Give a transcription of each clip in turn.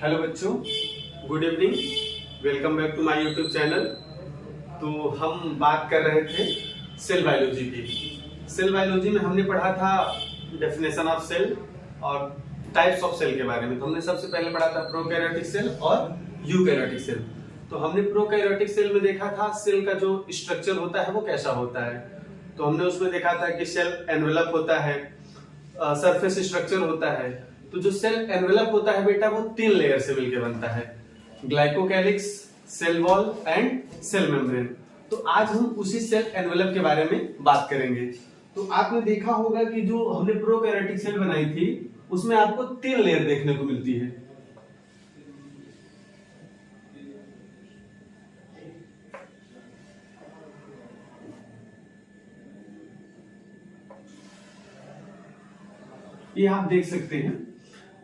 Hello बच्चों, good evening. Welcome back to my YouTube channel. तो हम बात कर रहे थे सेल बायोलॉजी की। सेल बायोलॉजी में हमने पढ़ा था डेफिनेशन ऑफ सेल और टाइप्स ऑफ सेल के बारे में। तो हमने सबसे पहले पढ़ा था प्रोकैरियोटिक सेल और यूकैरियोटिक सेल। तो हमने प्रोकैरियोटिक सेल में देखा था सेल का जो स्ट्रक्चर होता है वो कैसा होता है। तो हमने उसमें देखा था कि सेल एनवेलप होता है, सरफेस स्ट्रक्चर होता है। तो जो सेल एनवेलप होता है बेटा, वो 3 लेयर से मिलकर बनता है, glycocalyx, cell wall and cell membrane. तो आज हम उसी सेल एनवेलप के बारे में बात करेंगे। तो आपने देखा होगा कि जो हमने प्रोकैरियोटिक सेल बनाई थी उसमें आपको 3 लेयर देखने को मिलती है। ये आप देख सकते हैं,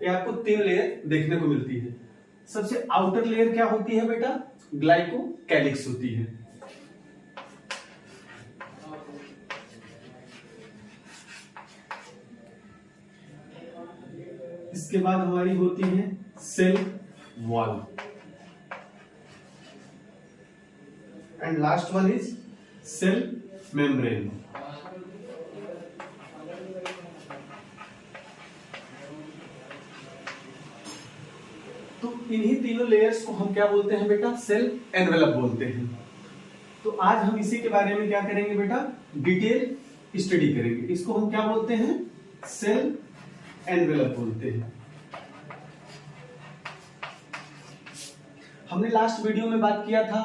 ये आपको 3 लेयर देखने को मिलती है। सबसे आउटर लेयर क्या होती है बेटा? ग्लाइकोकैलिक्स होती है। इसके बाद हमारी होती है cell wall and last one is cell membrane. तो इन्हीं तीनों लेयर्स को हम क्या बोलते हैं बेटा? सेल एनवेलप बोलते हैं। तो आज हम इसी के बारे में क्या करेंगे बेटा? डिटेल स्टडी करेंगे। इसको हम क्या बोलते हैं? सेल एनवेलप बोलते हैं। हमने लास्ट वीडियो में बात किया था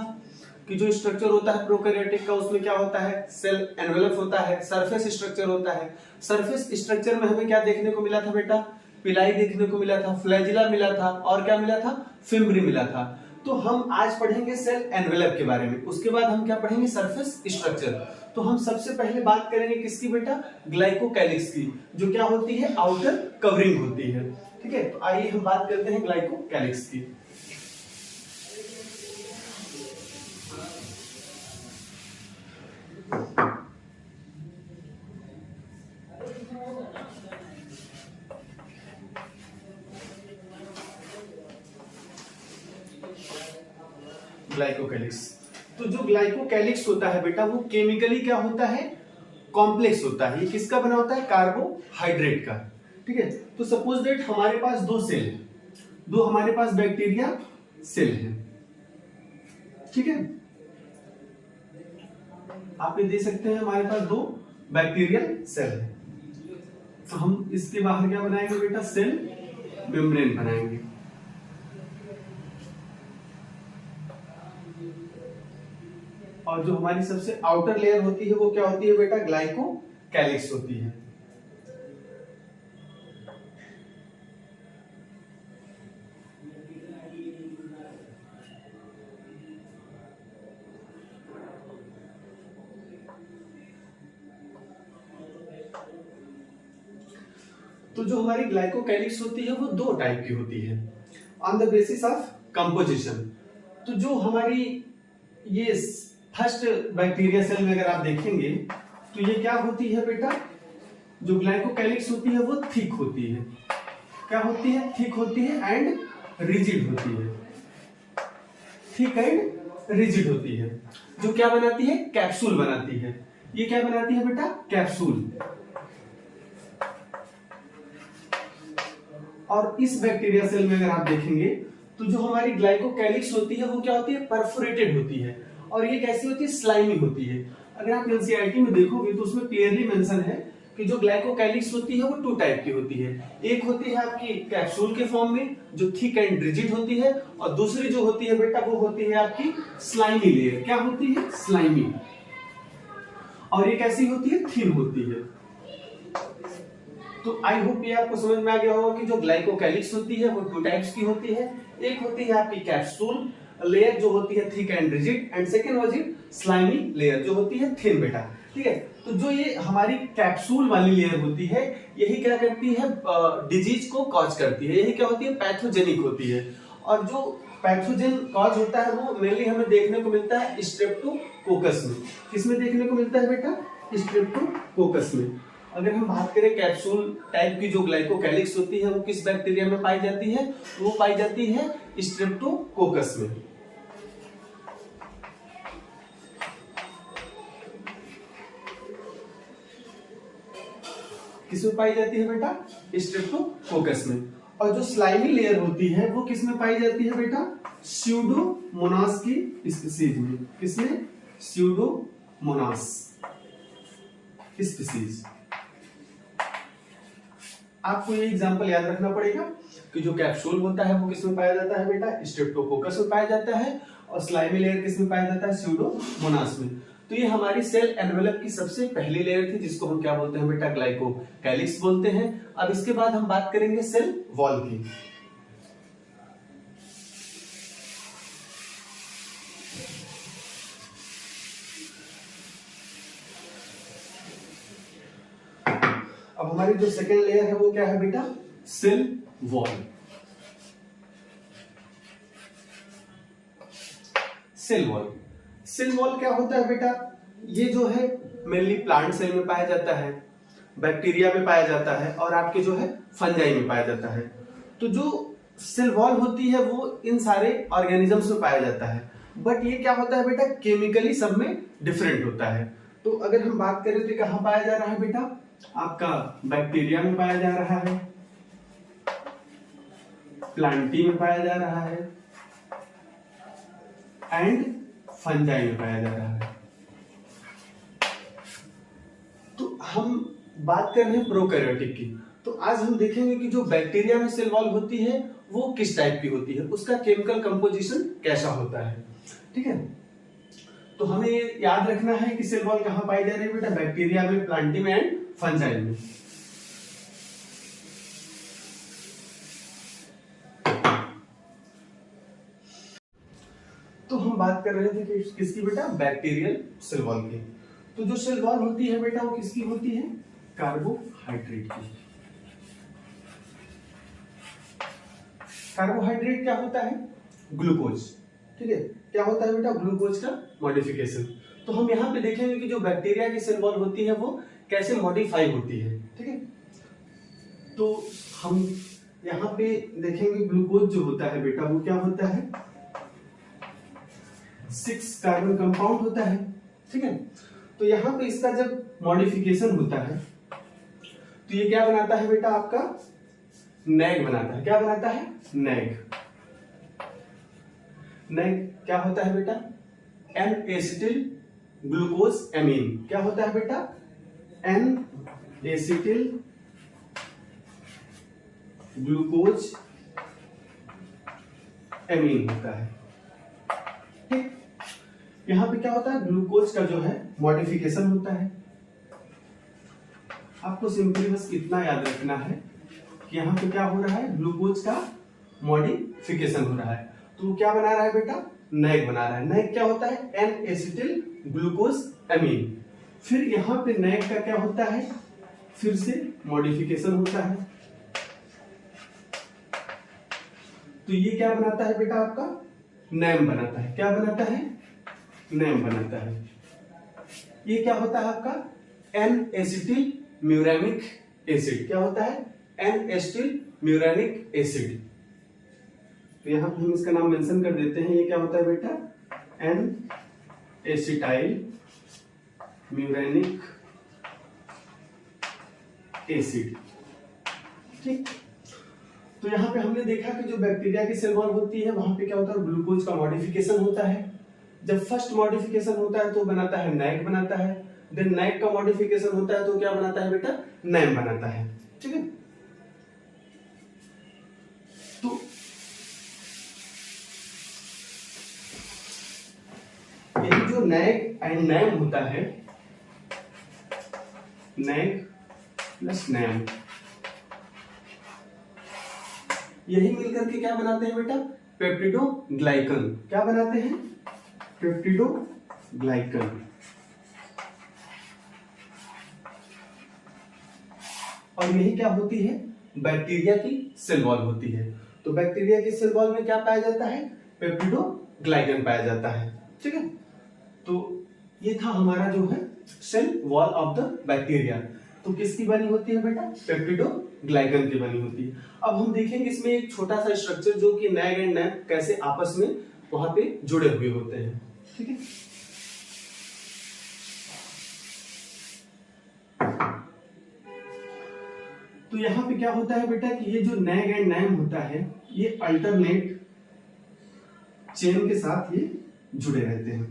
कि जो स्ट्रक्चर होता है प्रोकैरियोटिक का, उसमें क्या होता है? सेल एनवेलप होता है, सरफेस स्ट्रक्चर होता है। सरफेस स्ट्रक्चर में हमें क्या देखने को मिला था बेटा? पिलाई देखने को मिला था, फ्लैजिला मिला था और क्या मिला था? फिम्ब्री मिला था। तो हम आज पढ़ेंगे सेल एनवेलप के बारे में। उसके बाद हम क्या पढ़ेंगे? Surface structure. तो हम सबसे पहले बात करेंगे किसकी बेटा? ग्लाइकोकैलिक्स की, जो क्या होती है? आउटर कवरिंग होती है। ठीक है, तो आइए हम बात करते हैं ग्लाइकोकैलिक्स की। ग्लाइकोकैलिक्स, तो जो ग्लाइकोकैलिक्स होता है बेटा, वो केमिकली क्या होता है? कॉम्प्लेक्स होता है। ये किसका बना होता है? कार्बोहाइड्रेट का। ठीक है, तो सपोज दैट हमारे पास 2 सेल है, 2 हमारे पास बैक्टीरिया सेल है। ठीक है, आप ये दे सकते हैं हमारे पास 2 बैक्टीरियल सेल है। तो हम इसके बाहर क्या बनाएंगे बेटा? सेल मेम्ब्रेन बनाएंगे। और जो हमारी सबसे आउटर लेयर होती है वो क्या होती है बेटा? ग्लाइकोकैलिक्स होती है। तो जो हमारी ग्लाइकोकैलिक्स होती है वो 2 टाइप की होती है on the basis of composition. तो जो हमारी ये फर्स्ट बैक्टीरिया सेल में अगर आप देखेंगे तो ये क्या होती है बेटा? जो ग्लाइकोकैलिक्स होती है वो थिक होती है। क्या होती है? थिक होती है एंड रिजिड होती है। थिक एंड रिजिड होती है। जो क्या बनाती है? कैप्सूल बनाती है। ये क्या बनाती है बेटा? कैप्सूल। और इस बैक्टीरिया सेल में अगर आप देखेंगे तो जो हमारी ग्लाइकोकैलिक्स होती है वो क्या होती है? परफोरेटेड होती है। और ये कैसी होती है? स्लाइमी होती है। अगर आप एनसीईआरटी में देखोगे तो उसमें क्लियरली मेंशन है कि जो ग्लाइकोकैलिक्स होती है वो 2 टाइप की होती है। एक होती है आपकी कैप्सूल के फॉर्म में, जो थिक एंड रिजिड होती है, और दूसरी जो होती है बेटा वो होती है आपकी स्लाइमी लेयर। क्या होती है? स्लाइमी। और ये कैसी होती है? थिन होती है। तो आई होप ये आपको समझ में आ गया होगा कि जो ग्लाइकोकैलिक्स होती है वो 2 टाइप्स की होती है। एक होती है आपकी कैप्सूल लेयर जो होती है thick and rigid, and second was it slimy layer जो होती है थिन बेटा। ठीक है, तो जो ये हमारी कैप्सूल वाली लेयर होती है यही क्या करती है? डिजीज को कॉज करती है। यही क्या होती है? पैथोजेनिक होती है। और जो पैथोजन कॉज होता है वो मेनली हमें देखने को मिलता है स्ट्रेप्टोकोकस में। किसमें देखने को मिलता है बेटा? स्ट्रेप्टोकोकस में। अगर हम बात करें कैप्सूल टाइप की जो ग्लाइकोकैलिक्स होती है वो किस बैक्टीरिया में पाई जाती है, तो वो पाई जाती है स्ट्रेप्टोकोकस में। किसमें पाई जाती है बेटा, स्ट्रेप्टोकोकस में। और जो स्लाइमी लेयर होती है वो किसमें पाई जाती है बेटा, स्यूडोमोनास की स्पीसीज में। किसमें, स्यूडोमोनास स्पीसीज। आपको ये एग्जांपल याद रखना पड़ेगा कि जो कैप्सूल होता है वो किसमें पाया जाता है बेटा, स्ट्रेप्टोकोकस में पाया जाता है, और स्लाइमी लेयर किसमें पाया जाता है, स्यूडोमोनास में। तो ये हमारी सेल एनवेलप की सबसे पहली लेयर थी जिसको हम क्या बोलते हैं बेटा, ग्लाइकोकैलिक्स बोलते हैं। अब इसके बाद हम बात करेंगे सेल वॉल की। अब हमारी जो सेकेंड लेयर है वो क्या है बेटा, cell wall. Cell wall, cell wall क्या होता है बेटा, ये जो है मेनली प्लांट सेल में पाया जाता है, बैक्टीरिया में पाया जाता है, और आपके जो है फंजाई में पाया जाता है। तो जो सेल वॉल होती है वो इन सारे ऑर्गेनिजम्स में पाया जाता है, बट ये क्या होता है बेटा, केमिकली सब में डिफरेंट होता है। तो अगर हम बात करें तो कहां पाया जा रहा है बेटा, आपका बैक्टीरिया में पाया जा रहा है, प्लांटी में पाया जा रहा है, एंड फंजाई में पाया जा रहा है। तो हम बात कर रहे हैं प्रोकैरियोटिक की। तो आज हम देखेंगे कि जो बैक्टीरिया में सेल वॉल होती है वो किस टाइप की होती है, उसका केमिकल कंपोजिशन कैसा होता है। ठीक है, तो हमें ये याद रखना है कि सेल वॉल कहां पाई जा रही है बेटा, बैक्टीरिया में, प्लांटी में एंड फंजाई में। तो हम बात कर रहे थे कि किसकी बेटा, बैक्टीरियल सेल वॉल की। तो जो सेल वॉल होती है बेटा वो किसकी होती है, कार्बोहाइड्रेट की। कार्बोहाइड्रेट क्या होता है, ग्लूकोज। ठीक है, क्या होता है बेटा, ग्लूकोज का मॉडिफिकेशन। तो हम यहाँ पे देखेंगे कि जो बैक्टीरिया की सेल वॉल होती है वो कैसे मॉडिफाई होती है। ठीक है, तो हम यहाँ पे देखेंगे ग्लूकोज जो होता है बेटा वो क्या होता है, 6 कार्बन कंपाउंड होता है। ठीक है, तो यहाँ पे इसका जब मॉडिफिकेशन होता है तो ये क्या बनाता है बेटा, आपका नैग बनाता है। क्या बनाता है, नैग। नैग क्या होता है बेटा, एन एसिटिल ग्लूकोज एमीन। क्या होता है बेटा, एन एसिटिल ग्लूकोज एमीन होता है। ठीक, यहां पे क्या होता है, ग्लूकोज का जो है मॉडिफिकेशन होता है। आपको सिंपली बस इतना याद रखना है कि यहां पे क्या हो रहा है, ग्लूकोज का मॉडिफिकेशन हो रहा है। तो क्या बना रहा है बेटा, नैग बना रहा है। नैग क्या होता है, एन एसिटिल ग्लूकोज एमीन। फिर यहां पे नैग का क्या होता है, फिर से मॉडिफिकेशन होता है। तो ये क्या बनाता है बेटा, आपका नैम बनाता है। क्या बनाता है, नैम बनाता है। ये क्या होता है आपका, एन एसिटिल म्यूरेनिक एसिड। क्या होता है, एन एसिटिल म्यूरेनिक एसिड। तो यहां पे हम इसका नाम मेंशन कर देते हैं। ये क्या होता है बेटा, एन एसिटाइल म्यूरेनिक एसिड। ठीक, तो यहां पे हमने देखा कि जो बैक्टीरिया की सेल वॉल होती है वहां पे क्या होता है, ग्लूकोज का मॉडिफिकेशन होता है। जब फर्स्ट मॉडिफिकेशन होता है तो बनाता है नैग बनाता है। देन नैग का मॉडिफिकेशन होता है तो क्या बनाता है बेटा, नैम बनाता है। ठीक है, तो ये जो नैग एंड नैम होता है, नैग प्लस नैम, यही मिलकर के क्या बनाते हैं बेटा, पेप्टिडोग्लाइकन। क्या बनाते हैं, पेप्टिडोग्लाइकन। और यही क्या होती है, बैक्टीरिया की सेल वॉल होती है। तो बैक्टीरिया की सेल वॉल में क्या पाया जाता है, पेप्टिडोग्लाइकन पाया जाता है। ठीक है, तो ये था हमारा जो है cell wall of the bacteria. तो किसकी बनी होती है बेटा? पेप्टिडोग्लाइकन की बनी होती है। अब हम देखेंगे इसमें एक छोटा सा स्ट्रक्चर जो कि नैग एंड नैप कैसे आपस में वहां पे जुड़े हुए होते हैं। ठीक है, तो यहाँ पे क्या होता है बेटा कि ये जो नैग एंड नैम होता है ये अल्टरनेट चेन के साथ ये जुड़े रहते हैं।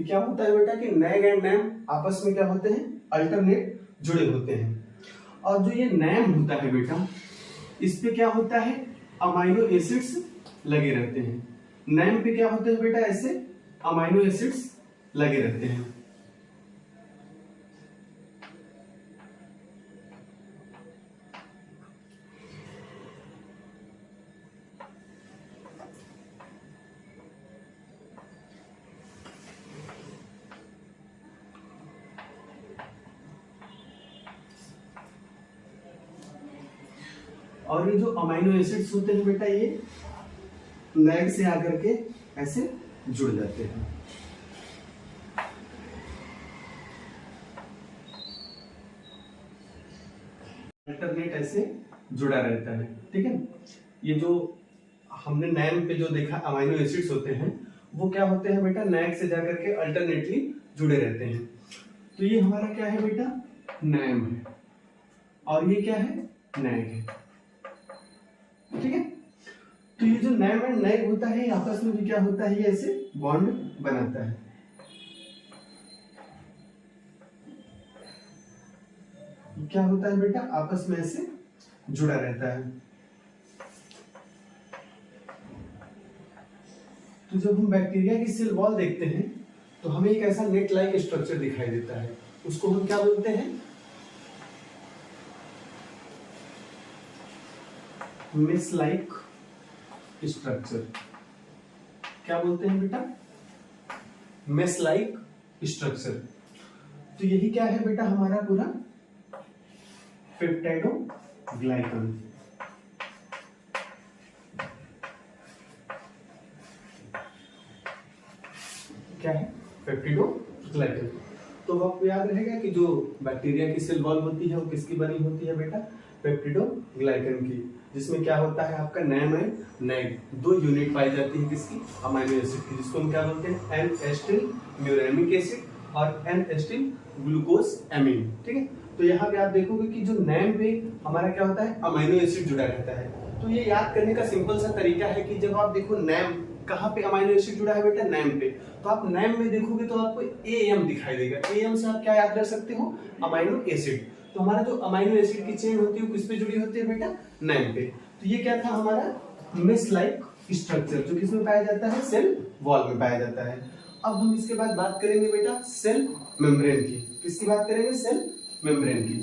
क्या होता है बेटा कि नैग एंड नैम आपस में क्या होते हैं? अल्टरनेट जुड़े होते हैं। और जो ये नैम होता है बेटा इस पे क्या होता है? अमाइनो एसिड्स लगे रहते हैं। नैम पे क्या होते हैं बेटा? ऐसे अमाइनो एसिड्स लगे रहते हैं। और ये जो अमाइनो एसिड्स होते हैं बेटा ये नैग से आकर के ऐसे जुड़ जाते हैं। अल्टरनेट ऐसे जुड़ा रहता है। ठीक है, ये जो हमने नैम पे जो देखा अमाइनो एसिड्स होते हैं वो क्या होते हैं बेटा? नैग से जाकर के अल्टरनेटली जुड़े रहते हैं। तो ये हमारा क्या है बेटा? नैम है और ये क्या है? नैग है। ठीक है, तो ये जो नैम एंड नैग होता है आपस में भी क्या होता है? ये ऐसे बॉन्ड बनाता है। क्या होता है बेटा? आपस में ऐसे जुड़ा रहता है। तो जब हम बैक्टीरिया की सेल वॉल देखते हैं तो हमें एक ऐसा नेट लाइक स्ट्रक्चर दिखाई देता है, उसको हम क्या बोलते हैं? Mess like structure. क्या बोलते हैं बेटा? Mess like structure. तो यही क्या है बेटा? हमारा पूरा पेप्टाइडोग्लाइकन। क्या है? पेप्टिडोग्लाइकन। तो आपको याद रहेगा कि जो बैक्टीरिया की सेल वॉल होती है वो किसकी बनी होती है बेटा? पेप्टिडोग्लाइकन की, जिसमें क्या होता है आपका नैम एंड नैग, दो यूनिट पाई जाती है किसकी? अमाइनो एसिड की, जिसको हम क्या बोलते हैं? एन एस्टिल म्यूरेमिक एसिड और एन एस्टिल ग्लूकोज एमीन। ठीक है, तो यहाँ पे आप देखोगे कि जो नैम पे हमारा क्या होता है? अमाइनो एसिड जुड़ा रहता है। तो ये याद करने का सिंपल सा तरीका है कि जब आप देखो नैम कहाँ पे अमाइनो एसिड जुड़ा है बेटा? नैम पे। तो आप नैम में देखोगे तो आपको एएम दिखाई देगा। एएम से आप क्या याद कर सकते हो? Amino acid. तो हमारा जो अमाइनो एसिड की चेन होती है वो किस पे जुड़ी होती है बेटा? नैम पे। तो ये क्या था हमारा मेस लाइक स्ट्रक्चर, जो किसमें पाया जाता है? सेल वॉल में पाया जाता है। अब हम इसके बाद बात करेंगे बेटा सेल मेम्ब्रेन की। किसकी बात करेंगे? सेल मेम्ब्रेन की।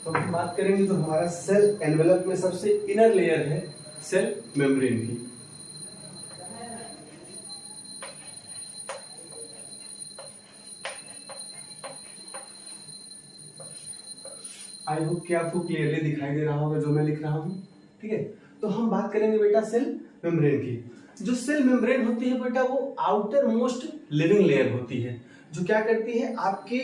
तो हम बात करेंगे जो हमारा सेल एनवेलप में सबसे इनर लेयर है सेल मेम्ब्रेन की। आई होप कि आपको क्लियरली दिखाई दे रहा होगा जो मैं लिख रहा हूं। ठीक है, तो हम बात करेंगे बेटा सेल मेम्ब्रेन की। जो सेल मेम्ब्रेन होती है बेटा वो आउटर मोस्ट लिविंग लेयर होती है, जो क्या करती है? आपके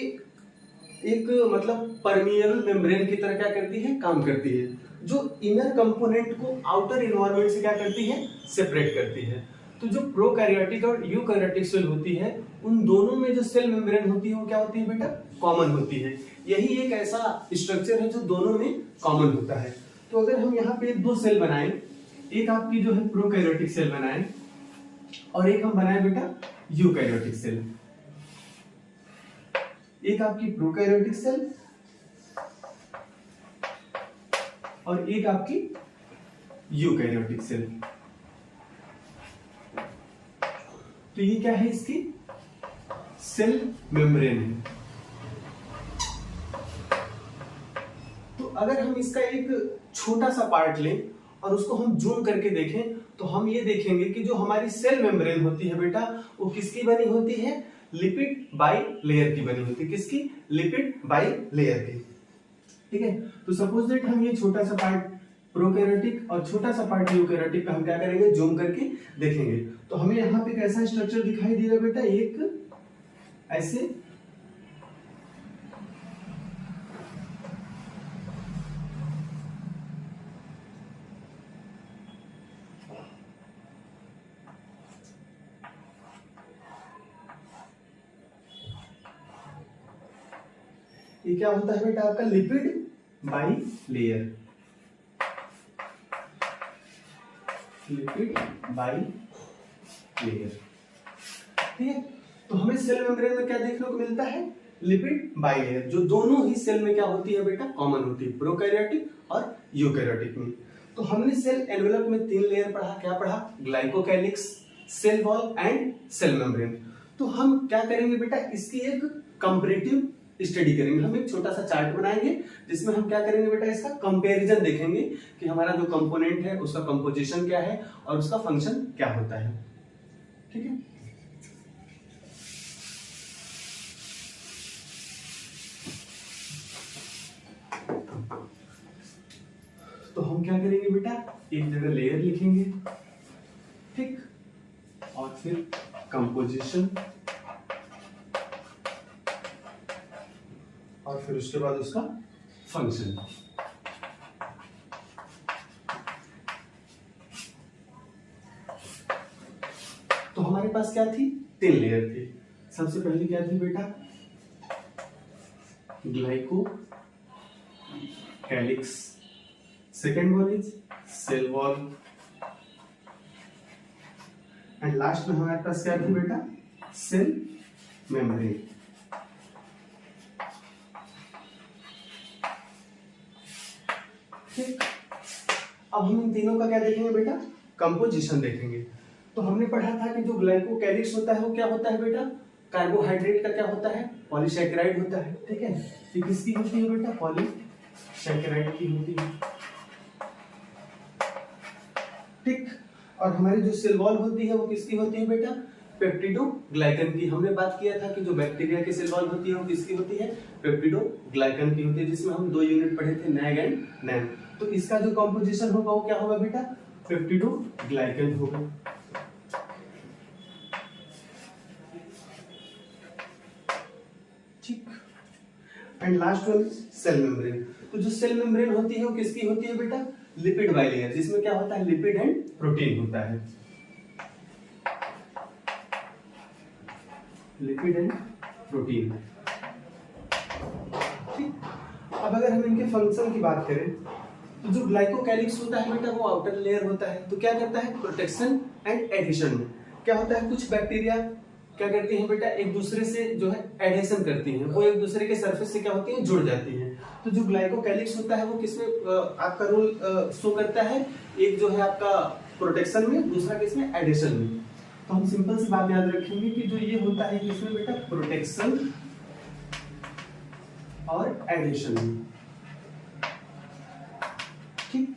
एक मतलब परमिएबल मेम्ब्रेन की तरह क्या करती है? काम करती है, जो इनर कंपोनेंट को आउटर इन्वायरमेंट से क्या करती है? सेपरेट करती है। तो जो प्रोकैरियोटिक और यूकैरियोटिक सेल होती है उन दोनों में जो सेल मेम्ब्रेन होती है वो क्या होती है बेटा? कॉमन होती है। यही एक ऐसा स्ट्रक्चर है जो दोनों में कॉमन होता है। तो अगर हम यहाँ पे दो सेल बनाएं, एक आपकी जो है प्रोकैरियोटिक सेल बनाएं और एक हम बनाएं बेटा यूकैरियोटिक सेल। एक आपकी प्रोकैरियोटिक सेल और एक आपकी यूकैरियोटिक सेल। तो ये क्या है, इसकी सेल मेम्ब्रेन है। तो अगर हम इसका एक छोटा सा पार्ट लें और उसको हम जूम करके देखें तो हम ये देखेंगे कि जो हमारी सेल मेम्ब्रेन होती है बेटा, वो किसकी बनी होती है, लिपिड बाई लेयर की बनी होती है। किसकी, लिपिड बाई लेयर की। ठीक है, तो सपोज दैट हम ये छोटा सा पार्ट प्रोकैरियोटिक और छोटा सा पार्ट यूकैरियोटिक का हम क्या करेंगे, जूम करके देखेंगे। तो हमें यहाँ पे कैसा स्ट्रक्चर दिखाई दे रहा है बेटा, एक ऐसे ये क्या होता है बेटा, आपका lipid by layer, lipid by layer. ठीक है, तो हमें सेल मेम्ब्रेन में क्या देखने को मिलता है, लिपिड बाई लेयर, जो दोनों ही सेल में क्या होती है बेटा, कॉमन होती है, प्रोकैरियोटिक और यूकैरियोटिक में। तो हमने सेल एनवेलप में 3 लेयर पढ़ा, क्या पढ़ा, glycocalyx, cell wall and cell membrane. तो हम क्या करेंगे बेटा, इसकी एक कंपैरेटिव स्टडी करेंगे। हम एक छोटा सा चार्ट बनाएंगे जिसमें हम क्या करेंगे बेटा, इसका कंपैरिजन देखेंगे कि हमारा जो कंपोनेंट है उसका कंपोजिशन क्या है और उसका फंक्शन क्या होता है। ठीक है, तो हम क्या करेंगे बेटा, एक जगह लेयर लिखेंगे, ठीक, और फिर कंपोजिशन, और फिर उसके बाद उसका फंक्शन। तो हमारे पास क्या थी, 3 लेयर थी। सबसे पहले क्या थी बेटा, glycocalyx, second one is cell wall, and last में हमारे पास क्या थी बेटा, सेल मेम्ब्रेन। अब हम इन तीनों का क्या देखेंगे बेटा, कंपोजिशन देखेंगे। तो हमने पढ़ा था कि जो ग्लाइकोकैलिक्स होता है वो क्या होता है बेटा, कार्बोहाइड्रेट का क्या होता है, पॉलीसैकेराइड होता है। ठीक है, ये किसकी होती है बेटा, पॉलीसैकेराइड की होती है। ठीक, और हमारी जो सेल वॉल होती है वो किसकी होती है बेटा, पेप्टिडोग्लाइकन की। हमने बात किया था कि जो बैक्टीरिया की सेल वॉल होती है वो किसकी होती है, पेप्टिडोग्लाइकन की होती है, जिसमें हम 2 यूनिट पढ़े थे, नैग एंड नैम। तो इसका जो कंपोजिशन होगा वो क्या होगा बेटा, पेप्टिडोग्लाइकन होगा। ठीक, and last one cell membrane. तो जो सेल मेम्ब्रेन होती है वो किसकी होती है बेटा, लिपिड बाई लेयर, जिसमें क्या होता है, लिपिड एंड प्रोटीन होता है, लिपिड एंड प्रोटीन। ठीक, अब अगर हम इनके फंक्शन की बात करें तो जो ग्लाइकोकैलिक्स होता है बेटा वो आउटर लेयर होता है। तो क्या करता है, प्रोटेक्शन एंड एडिशन में क्या होता है, कुछ बैक्टीरिया क्या करती हैं बेटा, एक दूसरे से जो है एडेशन करती हैं, वो एक दूसरे के सरफेस से क्या होती हैं, जुड़ जाती हैं। तो जो ग्लाइकोकैलिक्स होता है वो किसमें आपका रोल शो करता है, एक जो है आपका प्रोटेक्शन में, दूसरा किसमें, एडिशन में। तो हम सिंपल सी बात याद रखेंगे कि जो ये होता है किसमें बेटा, प्रोटेक्शन और एडिशन में। ठीक,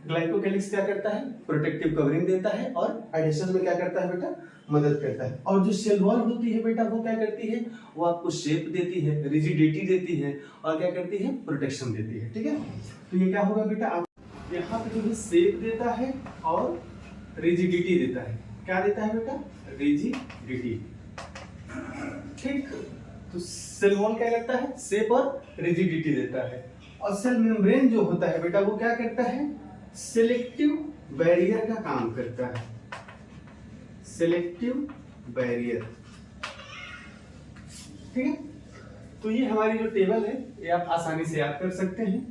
ग्लाइकोकैलिक्स क्या करता है, प्रोटेक्टिव कवरिंग देता है, और एडिशन में क्या करता है बेटा, मदद करता है। और जो सेल वॉल होती है बेटा वो क्या करती है, वो आपको शेप देती है, रिजिडिटी देती है, और क्या करती है, प्रोटेक्शन देती है। ठीक है, तो ये क्या होगा बेटा, आप यहाँ पे जो है शेप देता है और रिजिडिटी देता है। क्या देता है बेटा, रिजिडिटी। ठीक, तो सेल वॉल क्या करता है, शेप और रिजिडिटी देता है। और सेल मेम्ब्रेन जो होता है बेटा वो क्या करता है, सिलेक्टिव बैरियर का काम करता है, सिलेक्टिव बैरियर। ठीक है, तो ये हमारी जो टेबल है ये आप आसानी से याद कर सकते हैं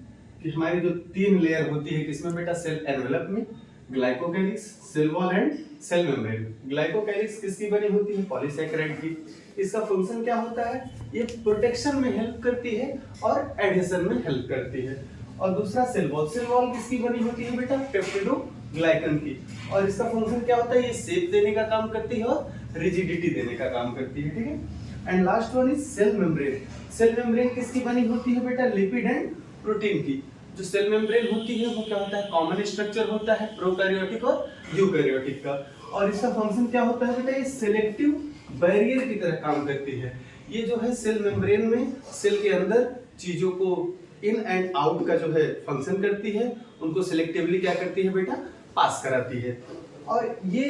कि हमारी जो 3 लेयर होती है किसमें बेटा, सेल एनवेलप में, glycocalyx, cell wall and cell membrane. Glycocalyx किसकी बनी होती है, पॉलीसैकेराइड की। इसका फंक्शन क्या होता है, ये प्रोटेक्शन में हेल्प करती है और एडहेशन में हेल्प करती है। और दूसरा सेल वॉल, सेल वॉल किसकी बनी होती है बेटा? पेप्टिडोग्लाइकन की। और इसका फंक्शन क्या होता है? ये शेप देने का काम करती है और रिजिडिटी देने का काम करती है, ठीक है। And last one is cell membrane. Cell membrane किसकी बनी होती है बेटा? लिपिड एंड प्रोटीन की। जो सेल मेम्ब्रेन होती है वो क्या होता है? कॉमन स्ट्रक्चर होता है प्रोकैरियोटिक और यूकैरियोटिक का। और इसका फंक्शन क्या होता है बेटा? ये सिलेक्टिव बैरियर की तरह काम करती है। ये जो है सेल मेम्ब्रेन में सेल के अंदर चीजों को इन एंड आउट का जो है फंक्शन करती है, उनको सिलेक्टिवली क्या करती है बेटा? पास कराती है। और ये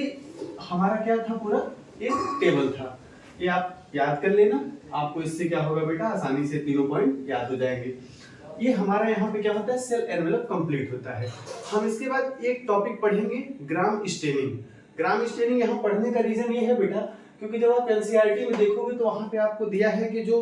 हमारा क्या था? पूरा एक टेबल था, ये आप याद कर लेना। आपको इससे क्या होगा बेटा? आसानी से तीनों पॉइंट याद हो जाएंगे। ये हमारा यहाँ पे क्या होता है? सेल एनवेलप कंप्लीट होता है। हम इसके बाद एक टॉपिक पढ़ेंगे, ग्राम स्टेनिंग। ग्राम स्टेनिंग यहाँ पढ़ने का रीजन ये है बेटा, क्योंकि जब आप एनसीईआरटी में देखोगे तो वहाँ पे आपको दिया है कि जो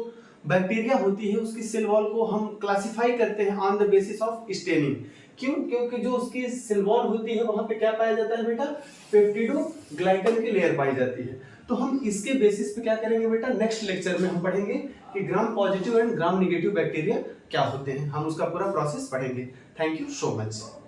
बैक्टीरिया होती है उसकी सेल वॉल को हम क्लासिफाई करते हैं on the basis of staining. क्यों? क्योंकि जो उसकी सेल वॉल होती है वहाँ पे क्या पाया जाता है बेटा? पेप्टिडोग्लाइकन की लेयर पाई जाती है। तो हम इसके बेसिस पे क्या करेंगे बेटा? नेक्स्ट लेक्चर में हम पढ़ेंगे कि gram positive and gram negative bacteria क्या होते हैं। हम उसका पूरा प्रोसेस पढ़ेंगे। Thank you so much.